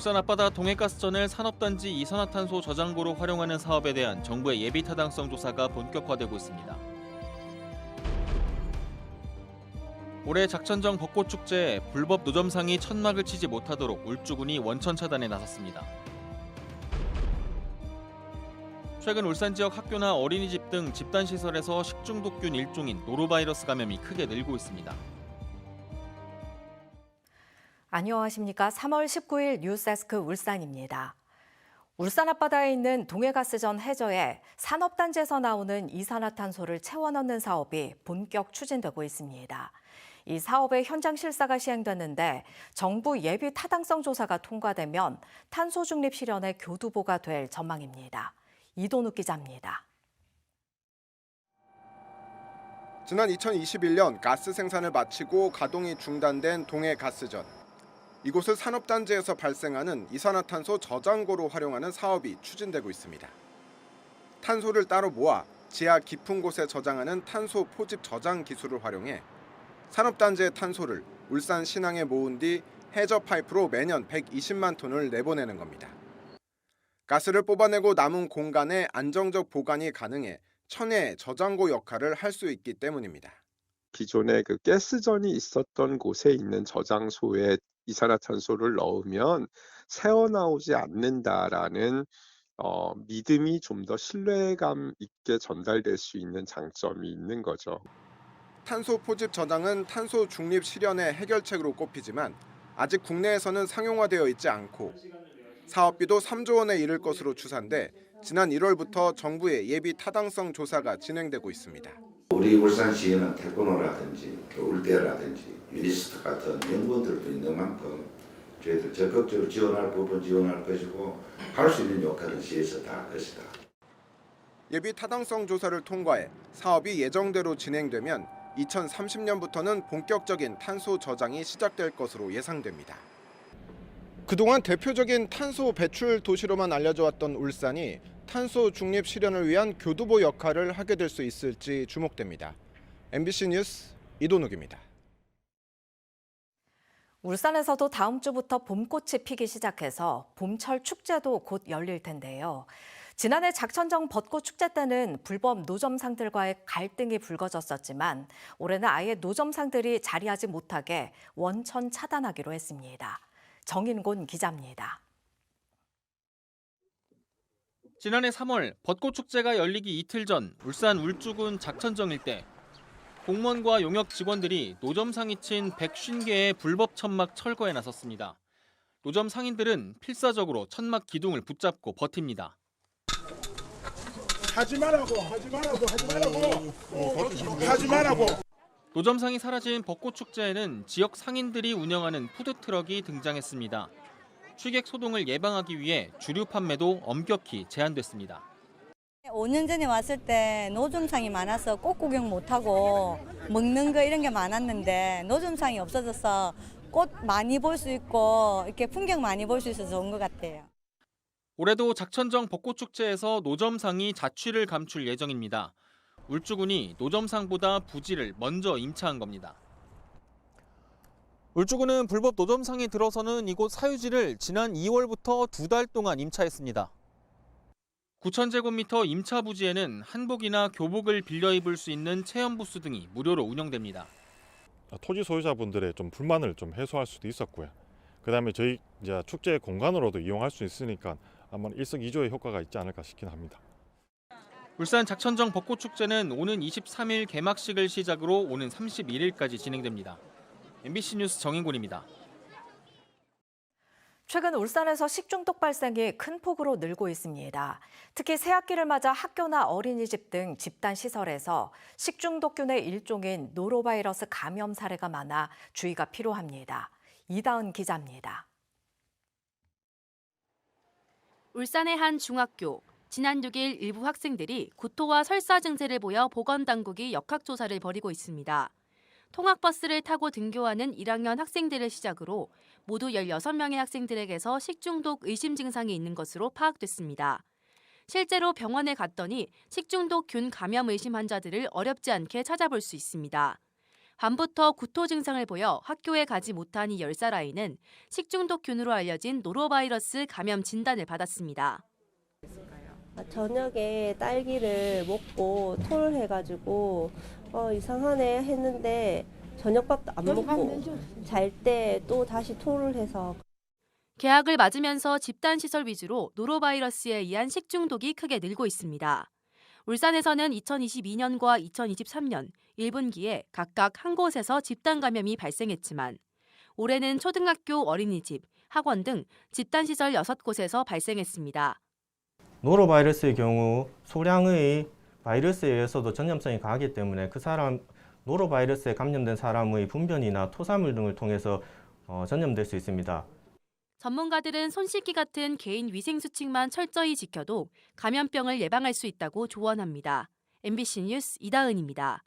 울산 앞바다 동해가스전을 산업단지 이산화탄소 저장고로 활용하는 사업에 대한 정부의 예비 타당성 조사가 본격화되고 있습니다. 올해 작천정 벚꽃축제에 불법 노점상이 천막을 치지 못하도록 울주군이 원천 차단에 나섰습니다. 최근 울산 지역 학교나 어린이집 등 집단시설에서 식중독균 일종인 노로바이러스 감염이 크게 늘고 있습니다. 안녕하십니까. 3월 19일 뉴스데스크 울산입니다. 울산 앞바다에 있는 동해가스전 해저에 산업단지에서 나오는 이산화탄소를 채워 넣는 사업이 본격 추진되고 있습니다. 이 사업의 현장 실사가 시행됐는데 정부 예비 타당성 조사가 통과되면 탄소 중립 실현의 교두보가 될 전망입니다. 이동욱 기자입니다. 지난 2021년 가스 생산을 마치고 가동이 중단된 동해가스전. 이곳을 산업단지에서 발생하는 이산화탄소 저장고로 활용하는 사업이 추진되고 있습니다. 탄소를 따로 모아 지하 깊은 곳에 저장하는 탄소 포집 저장 기술을 활용해 산업단지의 탄소를 울산 신항에 모은 뒤 해저 파이프로 매년 120만 톤을 내보내는 겁니다. 가스를 뽑아내고 남은 공간에 안정적 보관이 가능해 천혜의 저장고 역할을 할 수 있기 때문입니다. 기존에 그 가스전이 있었던 곳에 있는 저장소에 이산화탄소를 넣으면 새어나오지 않는다라는 믿음이 좀 더 신뢰감 있게 전달될 수 있는 장점이 있는 거죠. 탄소 포집 저장은 탄소 중립 실현의 해결책으로 꼽히지만 아직 국내에서는 상용화되어 있지 않고 사업비도 3조 원에 이를 것으로 추산돼 지난 1월부터 정부의 예비 타당성 조사가 진행되고 있습니다. 우리 울산시에는 태권호라든지 울대라든지 유니스트 같은 연구원들도 있는 만큼 저희들 적극적으로 지원할 부분 지원할 것이고 할 수 있는 역할은 시에서 다 할 것이다. 예비 타당성 조사를 통과해 사업이 예정대로 진행되면 2030년부터는 본격적인 탄소 저장이 시작될 것으로 예상됩니다. 그동안 대표적인 탄소 배출 도시로만 알려져 왔던 울산이 탄소 중립 실현을 위한 교두보 역할을 하게 될 수 있을지 주목됩니다. MBC 뉴스 이동욱입니다. 울산에서도 다음 주부터 봄꽃이 피기 시작해서 봄철 축제도 곧 열릴 텐데요. 지난해 작천정 벚꽃축제 때는 불법 노점상들과의 갈등이 불거졌었지만 올해는 아예 노점상들이 자리하지 못하게 원천 차단하기로 했습니다. 정인곤 기자입니다. 지난해 3월 벚꽃축제가 열리기 이틀 전 울산 울주군 작천정 일대 공무원과 용역 직원들이 노점상이 친 150개의 불법 천막 철거에 나섰습니다. 노점 상인들은 필사적으로 천막 기둥을 붙잡고 버팁니다. 하지 말라고. 노점상이 사라진 벚꽃축제에는 지역 상인들이 운영하는 푸드트럭이 등장했습니다. 취객 소동을 예방하기 위해 주류 판매도 엄격히 제한됐습니다. 5년 전에 왔을 때 노점상이 많아서 꽃 구경 못하고 먹는 거 이런 게 많았는데 노점상이 없어져서 꽃 많이 볼 수 있고 이렇게 풍경 많이 볼 수 있어서 좋은 것 같아요. 올해도 작천정 벚꽃축제에서 노점상이 자취를 감출 예정입니다. 울주군이 노점상보다 부지를 먼저 임차한 겁니다. 울주군은 불법 노점상이 들어서는 이곳 사유지를 지난 2월부터 2달 동안 임차했습니다. 9,000제곱미터 임차 부지에는 한복이나 교복을 빌려 입을 수 있는 체험 부스 등이 무료로 운영됩니다. 토지 소유자분들의 좀 불만을 좀 해소할 수도 있었고요. 그다음에 저희 이제 축제 공간으로도 이용할 수 있으니까 아마 일석이조의 효과가 있지 않을까 싶긴 합니다. 울산 작천정 벚꽃축제는 오는 23일 개막식을 시작으로 오는 31일까지 진행됩니다. MBC 뉴스 정인곤입니다. 최근 울산에서 식중독 발생이 큰 폭으로 늘고 있습니다. 특히 새학기를 맞아 학교나 어린이집 등 집단 시설에서 식중독균의 일종인 노로바이러스 감염 사례가 많아 주의가 필요합니다. 이다은 기자입니다. 울산의 한 중학교. 지난 6일 일부 학생들이 구토와 설사 증세를 보여 보건당국이 역학조사를 벌이고 있습니다. 통학버스를 타고 등교하는 1학년 학생들을 시작으로 모두 16명의 학생들에게서 식중독 의심 증상이 있는 것으로 파악됐습니다. 실제로 병원에 갔더니 식중독 균 감염 의심 환자들을 어렵지 않게 찾아볼 수 있습니다. 밤부터 구토 증상을 보여 학교에 가지 못한 이 10살 아이는 식중독균으로 알려진 노로바이러스 감염 진단을 받았습니다. 저녁에 딸기를 먹고 토를 해가지고 이상하네 했는데 저녁밥도 안 먹고 잘 때 또 다시 토를 해서. 개학을 맞으면서 집단시설 위주로 노로바이러스에 의한 식중독이 크게 늘고 있습니다. 울산에서는 2022년과 2023년 1분기에 각각 한 곳에서 집단 감염이 발생했지만 올해는 초등학교 어린이집, 학원 등 집단시설 6곳에서 발생했습니다. 노로바이러스의 경우 소량의 바이러스에 의해서도 전염성이 강하기 때문에 노로바이러스에 감염된 사람의 분변이나 토사물 등을 통해서 전염될 수 있습니다. 전문가들은 손 씻기 같은 개인 위생 수칙만 철저히 지켜도 감염병을 예방할 수 있다고 조언합니다. MBC 뉴스 이다은입니다.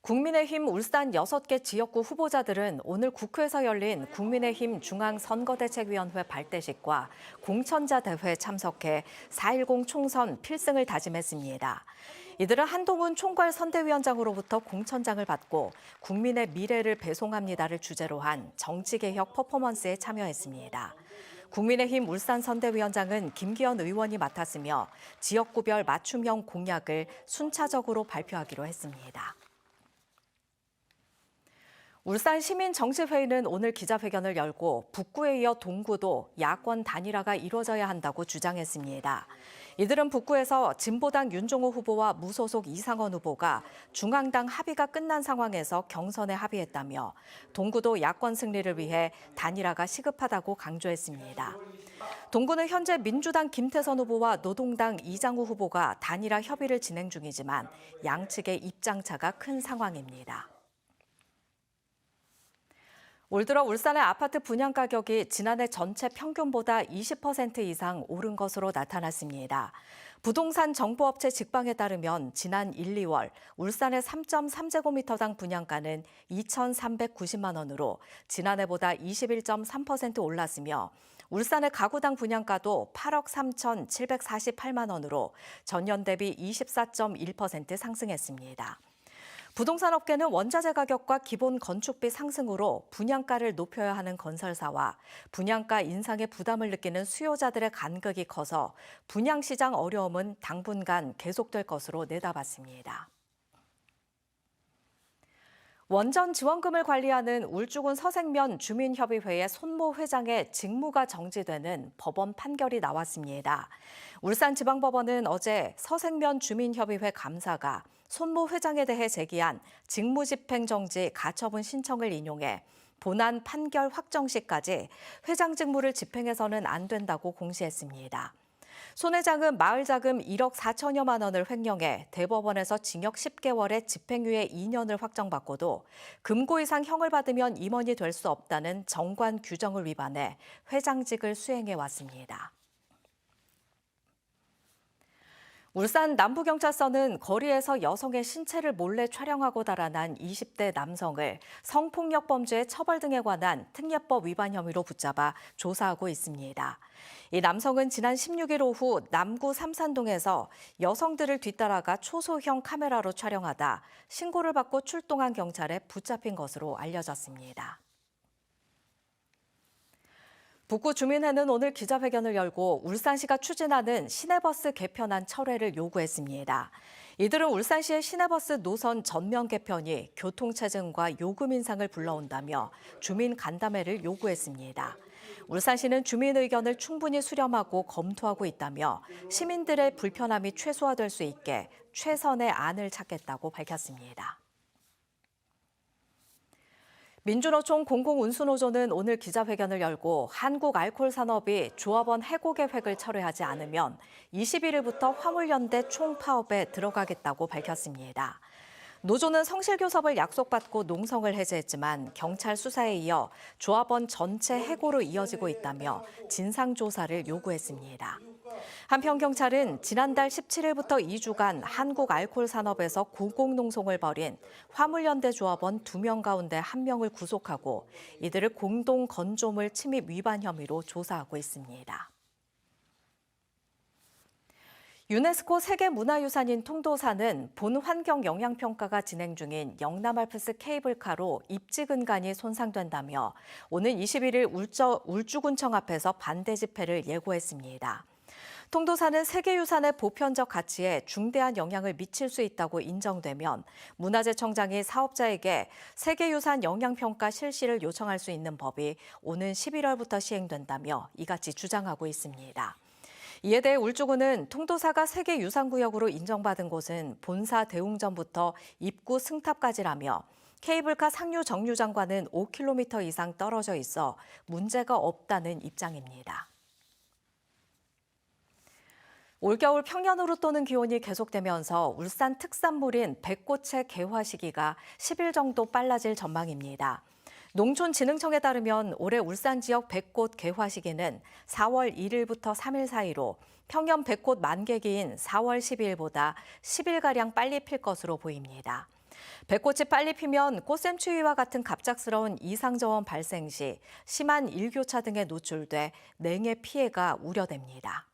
국민의힘 울산 6개 지역구 후보자들은 오늘 국회에서 열린 국민의힘 중앙선거대책위원회 발대식과 공천자 대회에 참석해 4.10 총선 필승을 다짐했습니다. 이들은 한동훈 총괄선대위원장으로부터 공천장을 받고 국민의 미래를 배송합니다를 주제로 한 정치개혁 퍼포먼스에 참여했습니다. 국민의힘 울산 선대위원장은 김기현 의원이 맡았으며 지역구별 맞춤형 공약을 순차적으로 발표하기로 했습니다. 울산 시민정치회의는 오늘 기자회견을 열고 북구에 이어 동구도 야권 단일화가 이루어져야 한다고 주장했습니다. 이들은 북구에서 진보당 윤종호 후보와 무소속 이상원 후보가 중앙당 합의가 끝난 상황에서 경선에 합의했다며 동구도 야권 승리를 위해 단일화가 시급하다고 강조했습니다. 동구는 현재 민주당 김태선 후보와 노동당 이장우 후보가 단일화 협의를 진행 중이지만 양측의 입장차가 큰 상황입니다. 올 들어 울산의 아파트 분양 가격이 지난해 전체 평균보다 20% 이상 오른 것으로 나타났습니다. 부동산 정보업체 직방에 따르면 지난 1, 2월 울산의 3.3제곱미터당 분양가는 2,390만 원으로 지난해보다 21.3% 올랐으며 울산의 가구당 분양가도 8억 3,748만 원으로 전년 대비 24.1% 상승했습니다. 부동산 업계는 원자재 가격과 기본 건축비 상승으로 분양가를 높여야 하는 건설사와 분양가 인상에 부담을 느끼는 수요자들의 간극이 커서 분양시장 어려움은 당분간 계속될 것으로 내다봤습니다. 원전 지원금을 관리하는 울주군 서생면 주민협의회의 손모 회장의 직무가 정지되는 법원 판결이 나왔습니다. 울산지방법원은 어제 서생면 주민협의회 감사가 손모 회장에 대해 제기한 직무집행정지 가처분 신청을 인용해 본안 판결 확정 시까지 회장 직무를 집행해서는 안 된다고 공시했습니다. 손 회장은 마을자금 1억 4천여만 원을 횡령해 대법원에서 징역 10개월에 집행유예 2년을 확정받고도 금고 이상 형을 받으면 임원이 될 수 없다는 정관 규정을 위반해 회장직을 수행해 왔습니다. 울산 남부경찰서는 거리에서 여성의 신체를 몰래 촬영하고 달아난 20대 남성을 성폭력 범죄의 처벌 등에 관한 특례법 위반 혐의로 붙잡아 조사하고 있습니다. 이 남성은 지난 16일 오후 남구 삼산동에서 여성들을 뒤따라가 초소형 카메라로 촬영하다 신고를 받고 출동한 경찰에 붙잡힌 것으로 알려졌습니다. 북구 주민회는 오늘 기자회견을 열고 울산시가 추진하는 시내버스 개편안 철회를 요구했습니다. 이들은 울산시의 시내버스 노선 전면 개편이 교통체증과 요금 인상을 불러온다며 주민 간담회를 요구했습니다. 울산시는 주민 의견을 충분히 수렴하고 검토하고 있다며 시민들의 불편함이 최소화될 수 있게 최선의 안을 찾겠다고 밝혔습니다. 민주노총 공공운수노조는 오늘 기자회견을 열고 한국알코올산업이 조합원 해고 계획을 철회하지 않으면 21일부터 화물연대 총파업에 들어가겠다고 밝혔습니다. 노조는 성실교섭을 약속받고 농성을 해제했지만 경찰 수사에 이어 조합원 전체 해고로 이어지고 있다며 진상조사를 요구했습니다. 한편 경찰은 지난달 17일부터 2주간 한국 알코올 산업에서 고공농성을 벌인 화물연대 조합원 2명 가운데 1명을 구속하고 이들을 공동 건조물 침입 위반 혐의로 조사하고 있습니다. 유네스코 세계문화유산인 통도사는 본 환경 영향평가가 진행 중인 영남알프스 케이블카로 입지 근간이 손상된다며 오는 21일 울주군청 앞에서 반대 집회를 예고했습니다. 통도사는 세계유산의 보편적 가치에 중대한 영향을 미칠 수 있다고 인정되면 문화재청장이 사업자에게 세계유산 영향평가 실시를 요청할 수 있는 법이 오는 11월부터 시행된다며 이같이 주장하고 있습니다. 이에 대해 울주군은 통도사가 세계유산구역으로 인정받은 곳은 본사 대웅전부터 입구 승탑까지라며 케이블카 상류 정류장과는 5km 이상 떨어져 있어 문제가 없다는 입장입니다. 올겨울 평년으로 또는 기온이 계속되면서 울산 특산물인 백꽃의 개화 시기가 10일 정도 빨라질 전망입니다. 농촌진흥청에 따르면 올해 울산 지역 백꽃 개화 시기는 4월 1일부터 3일 사이로 평년 백꽃 만개기인 4월 12일보다 10일가량 빨리 필 것으로 보입니다. 백꽃이 빨리 피면 꽃샘추위와 같은 갑작스러운 이상저온 발생 시 심한 일교차 등에 노출돼 냉해 피해가 우려됩니다.